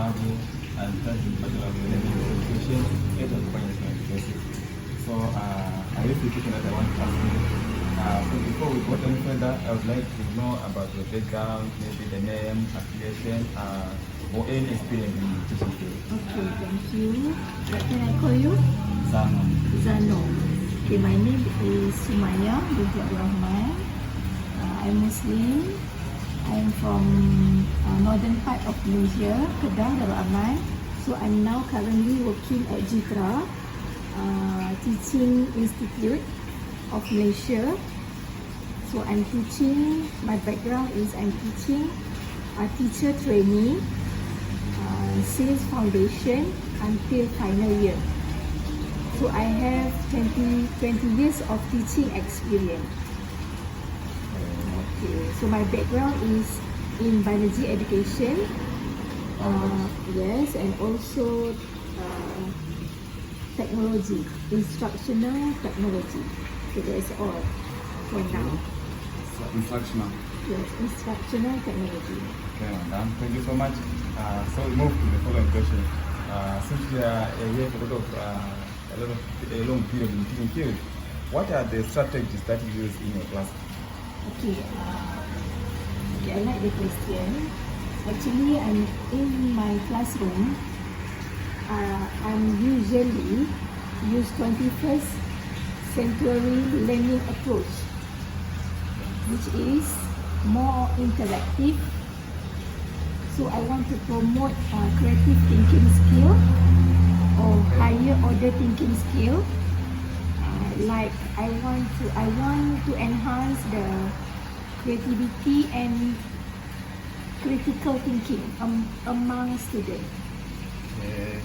travel and try to Bachelor of Education, 8 of Management University. So I have a few questions that I want to ask you. So before we go any further, I would like to know about your background, maybe the name, affiliation, or any experience in the teaching field. Okay, thank you. What can I call you? Zano. Zano. Okay, my name is Sumaya binti Abdul Rahman. I'm Muslim. I'm from northern part of Malaysia, Kedah, Darul Aman. So I'm now currently working at Jitra Teaching Institute of Malaysia. So I'm teaching, my background is I'm teaching teacher training since foundation until final year. So I have 20 years of teaching experience. Okay, so my background is in biology education. Yes, and also technology, instructional technology. So that's all for now. Instructional. Yes, instructional technology. Okay, madam. Thank you so much. So we move to the following question. Since you are here for a long period in teaching field, what are the strategies that you use in your class? Okay, I like the question. Actually, I'm in my classroom. I'm usually use 21st century learning approach, which is more interactive. So I want to promote creative thinking skill or higher order thinking skill. Like I want to enhance the creativity and critical thinking among students.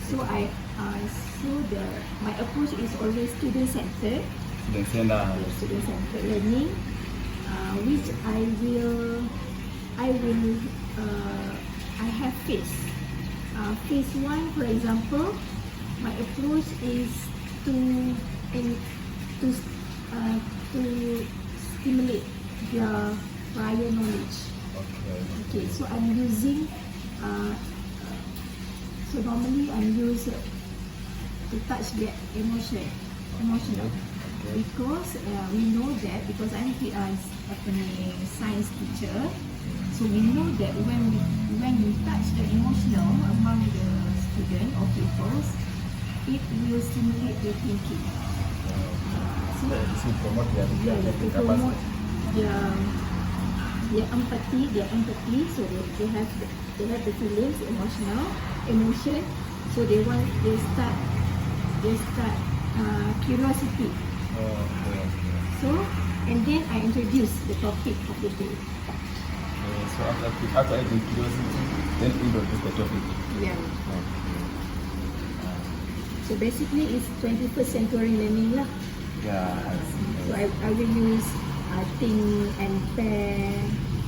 So my approach is always student centered. Student centered learning, which I have phase. Phase 1, for example, my approach is to stimulate their prior knowledge. Okay, so I'm using so normally I'm using to touch their emotional. Because we know that, because I'm a science teacher, so we know that when we touch the emotional among the student or pupils, it will stimulate their thinking. So to promote their empathy. So they have the feelings, emotion. So they start curiosity. So, and then I introduce the topic of the day. So after I do curiosity, then introduce the topic. Yeah. So basically, it's 21st century learning lah. Yeah, I see. So I will use think and pair,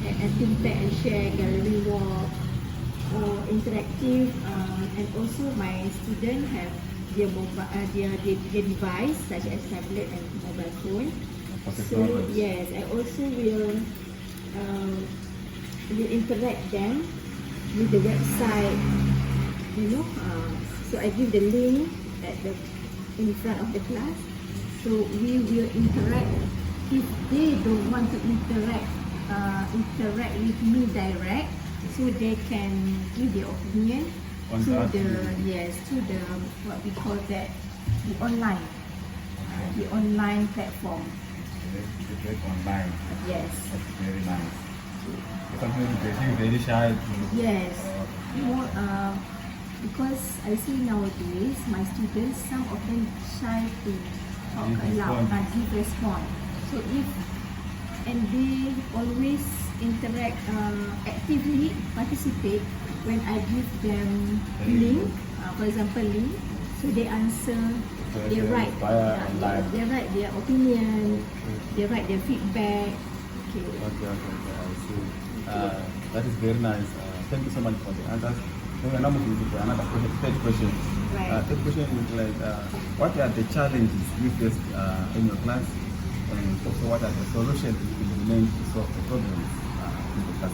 and think, pair and share, gallery walk, or interactive, and also my student have their device such as tablet and mobile phone. So yes, I also will interact them with the website. So I give the link in front of the class. So we will interact. If they don't want to interact with me direct, so they can give their opinion to the what we call that, the online platform. Online. Yes. That's very nice. Sometimes they feel very shy. Yes. Because I see nowadays my students, some of them shy to talk aloud and give response. So and they always interact, actively participate when I give them link, for example link. So they answer, they write their opinion, they write their feedback. Okay. I see. That is very nice. Thank you so much for the answers. Then we're now moving to another question, third question. Right. Third question is like, what are the challenges you face in your class, and also what are the solutions you implement to solve the problems in the class?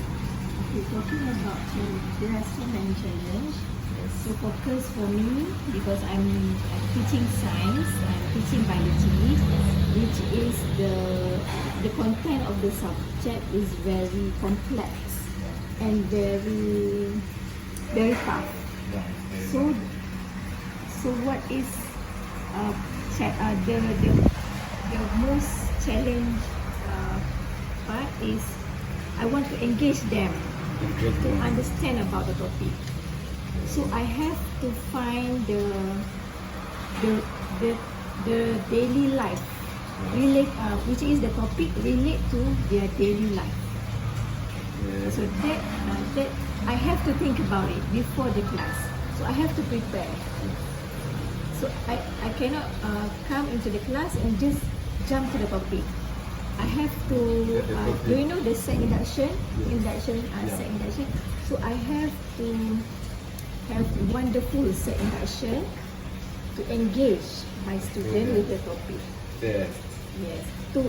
Okay, talking about challenges, there are so many challenges. So focus for me, because I'm teaching science, I'm teaching biology, which is the content of the subject is very complex and very tough. Yeah. So what is the most challenge part is I want to engage them to understand about the topic. So I have to find the daily life relate, which is the topic relate to their daily life. So that I have to think about it before the class. So I have to prepare. So I cannot come into the class and just jump to the topic. I have to, do you know the set induction? Set induction. So I have to have wonderful set induction to engage my student with the topic. Yes. Yes. To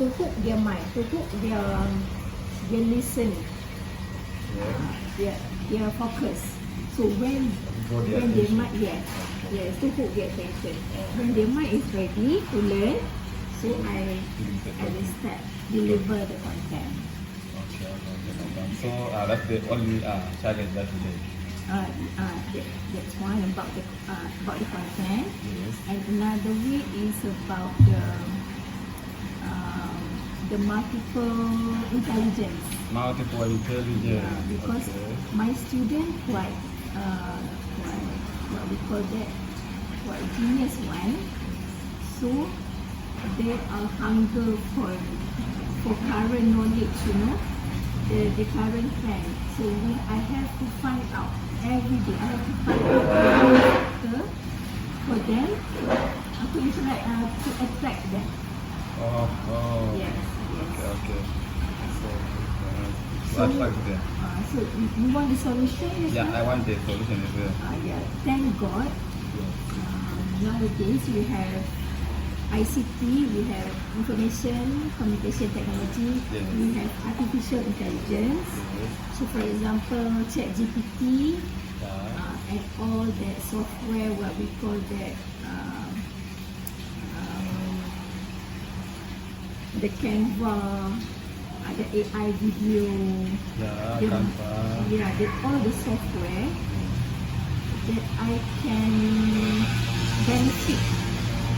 hook their mind, to hook their listen, their focus. So when their mind, yes, to hook their attention. When their mind is ready to learn, so I will start deliver the content. Okay. So that's the only challenge that you did. That's one about the content. Yes. And another way is about the multiple intelligence. Multiple intelligence. Because my student quite what we call that, quite genius one. So they are hunger for current knowledge, the current trend. So I have to find out every day. I have to find out the factor for them to attract them. Oh. Yes. Okay. So attract them. So you want the solution? Yeah, I want the solution as well. Thank God. Nowadays we have ICT, we have information communication technology, we have artificial intelligence. So for example, ChatGPT and all that software, what we call that, the Canva, the AI video, all the software that I can benefit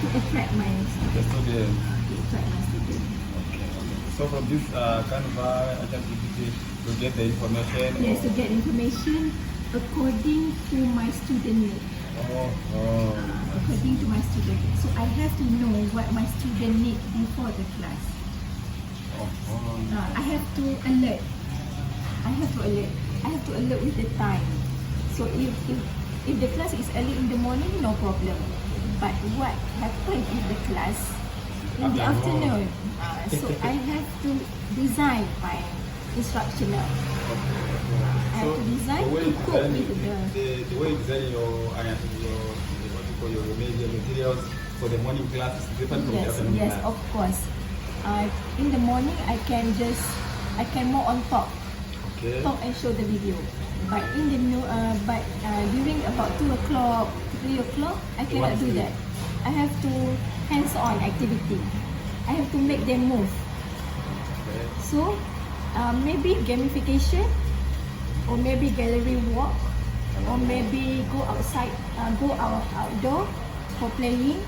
to attract my student. Okay. So from this Canva, ChatGPT, to get the information. Yes, to get information according to my student need. According to my student. So I have to know what my student need before the class. I have to alert. I have to alert with the time. So if the class is early in the morning, no problem. But what happens if the class in the afternoon? So I have to design my instructional. I have to design to cope with the way you design your media materials for the morning class is different from the afternoon class. Yes, of course. In the morning, I can more on top, talk and show the video. But during about 2 o'clock, 3 o'clock, I cannot do that. I have to hands-on activity. I have to make them move. So maybe gamification, or maybe gallery walk, or maybe go outside, outdoor for playing,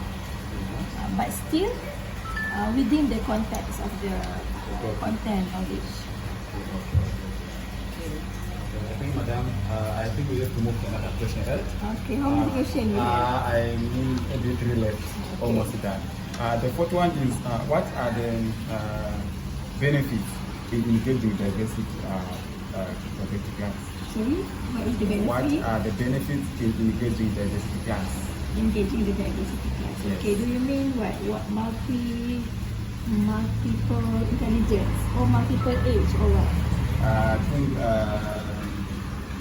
but still within the context of the content knowledge. I think, Madam, I think we have to move to another question, right? Okay, how many questions you have? I need a bit left, almost done. The fourth one is, what are the benefits in engaging diversity class? Sorry, what is the benefit? What are the benefits in engaging diversity class? Engaging the diversity class. Yes. Okay, do you mean what multiple intelligence or multiple age or what?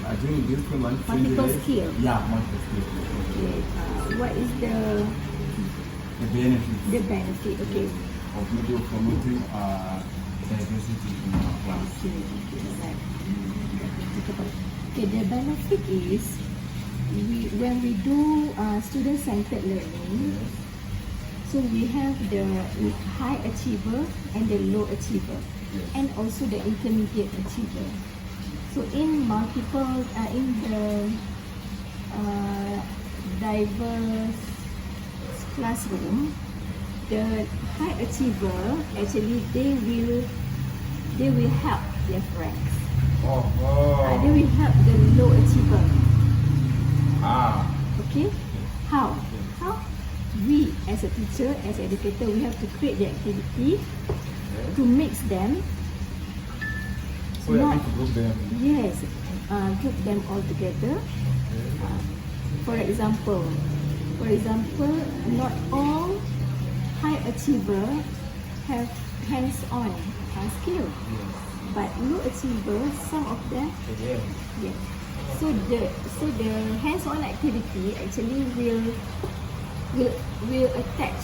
I think during this month, Multiple skill. Yeah, multiple skill. Okay, what is the benefits? The benefit, okay. Of maybe promoting diversity in our class. Okay, right. Okay, the benefit is when we do student-centered learning, so we have the high achiever and the low achiever, Yes. and also the intermediate achiever. So in in the diverse classroom, the high achiever actually they will help their friends. Oh, They will help the low achiever. Ah. Okay? How? How? We as a teacher, as educator, we have to create the activity to mix them. So you have to group them. Yes, group them all together. For example, not all high achiever have hands-on skill, but low achiever, some of them, Yeah. yes. So the hands-on activity actually will attach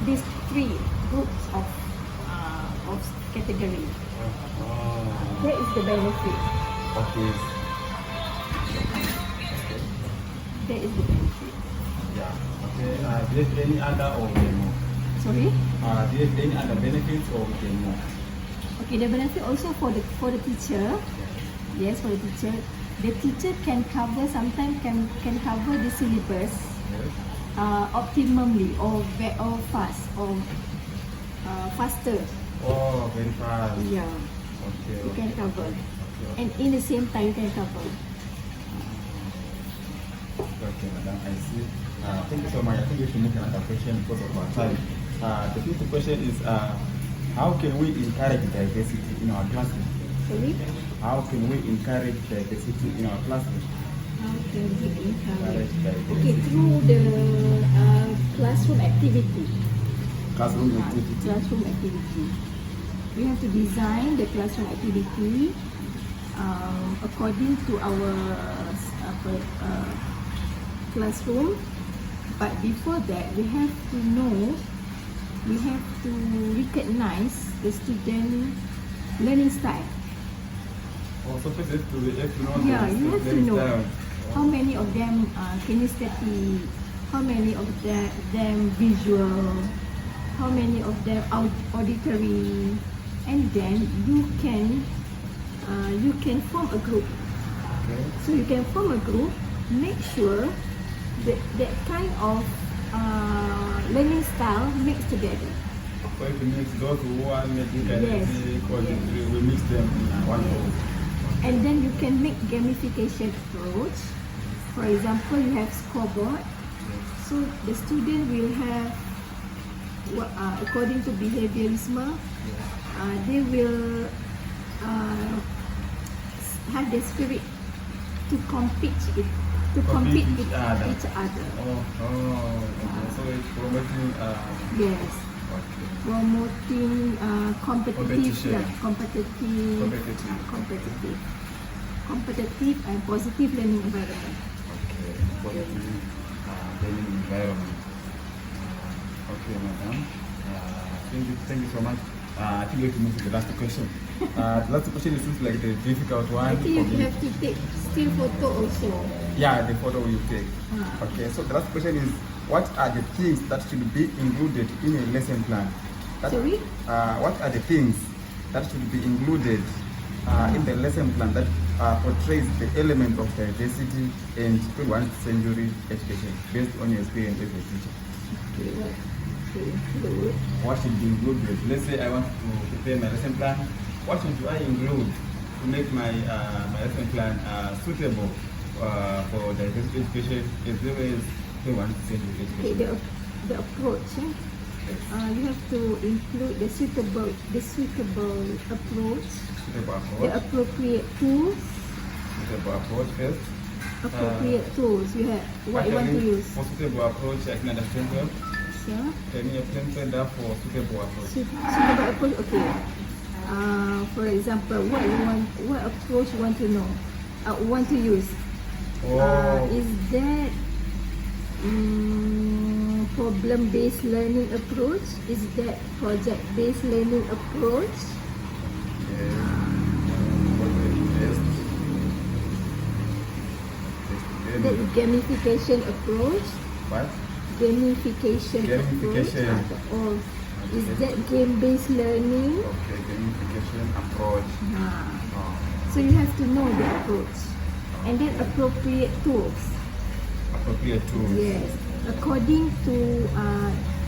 these three groups of category. That is the benefit. Okay. That is the benefit. Yeah. Okay. Do you have any other or more? Sorry. Do you have any other benefits or more? Okay, the benefit also for the teacher. Yes, for the teacher. The teacher can cover sometimes can cover the syllabus Yes. optimally or fast or faster. Oh, very fast. Yeah, Okay. you can cover, Okay. and in the same time you can cover. Okay, madam, I see. Thank you so much. I think we should make another question because of our time. The fifth question is, how can we encourage diversity in our classroom? Sorry. How can we encourage diversity in our classroom? How can we encourage? Diversity. Okay, through the classroom activity. Classroom activity. Classroom activity. We have to design the classroom activity according to our classroom. But before that, we have to recognize the student learning style. Oh, so first you have to know. Yeah, the you have to student know style. how many of them are kinesthetic, how many of them visual, how many of them auditory, and then you can form a group. Okay. So you can form a group, make sure that kind of learning style mixed together. So if you mix those who are making Yes. we mix them in one Yes. group. And then you can make gamification approach. For example, you have scoreboard. So the student will have, according to behaviorism, they will have the spirit to compete with each other. each other. Okay. So it's promoting. Yes, Okay. promoting Competition. competitive and positive learning environment. Okay. Positive learning environment. Okay, madam. Thank you so much. I think we have to move to the last question. The last question seems like the difficult one. I think for you me. have to take still photo also. Yeah, the photo you take. Okay, so the last question is, what are the things that should be included in a lesson plan? Sorry? What are the things that should be included in the lesson plan that portrays the element of diversity and 21st century education based on your experience as a teacher? Okay, what to include? What should be included? Let's say I want to prepare my lesson plan. What should I include to make my lesson plan suitable for diversity education as well as 21st century Okay, education? the approach. You have to include the suitable approach, Suitable the approach. appropriate tools, Suitable approach first. appropriate tools. You have what you want to Actually, use. for suitable approach, I can understand well. Yeah. Can you explain further for suitable approach? Suitable approach. Okay. For example, what approach you want to know? Want to use? Is that problem-based learning approach? Is that project-based learning approach? that is gamification approach. What? Gamification Gamification. approach. Or is that game-based learning? Okay, gamification approach. Oh, So you have to know the approach. And then appropriate tools. appropriate tools. Yes. According to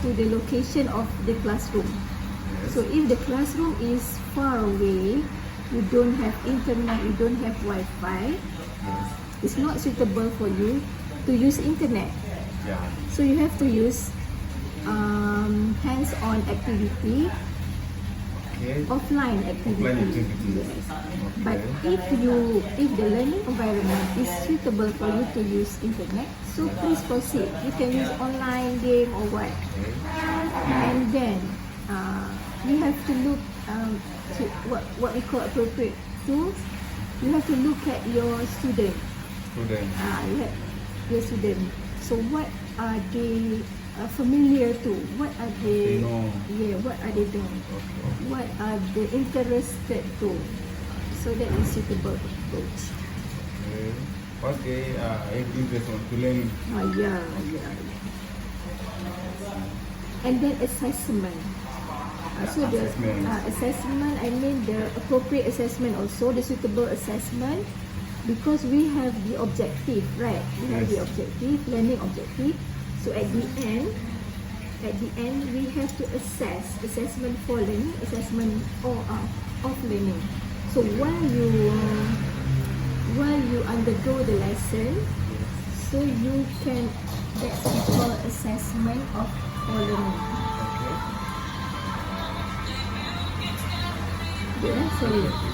the location of the classroom. Yes. So if the classroom is far away, you don't have internet, you don't have Wi-Fi, Yes. it's not suitable for you to use internet. Yeah. So you have to use hands-on activity, Okay. offline activity. Offline activity. Yes. Okay. But if the learning environment is suitable for you to use internet, so please proceed. You can use online game or what. Okay. And then you have to look to what we call appropriate tools. You have to look at your student. Student. You have your student. So what are they familiar to? What are they? They know. Yeah. What are they doing? Okay. What are they interested to? So that is suitable approach. Okay. What they are interested to learn. Yeah. And then assessment. So the Assessment. assessment, I mean the appropriate assessment also, the suitable assessment, because we have the objective, right? We have the Yes. objective, learning objective. So at the end, we have to assessment for learning, assessment of learning. So while you undergo the lesson, so you can, that's called assessment of learning. Okay. Yeah, sorry. You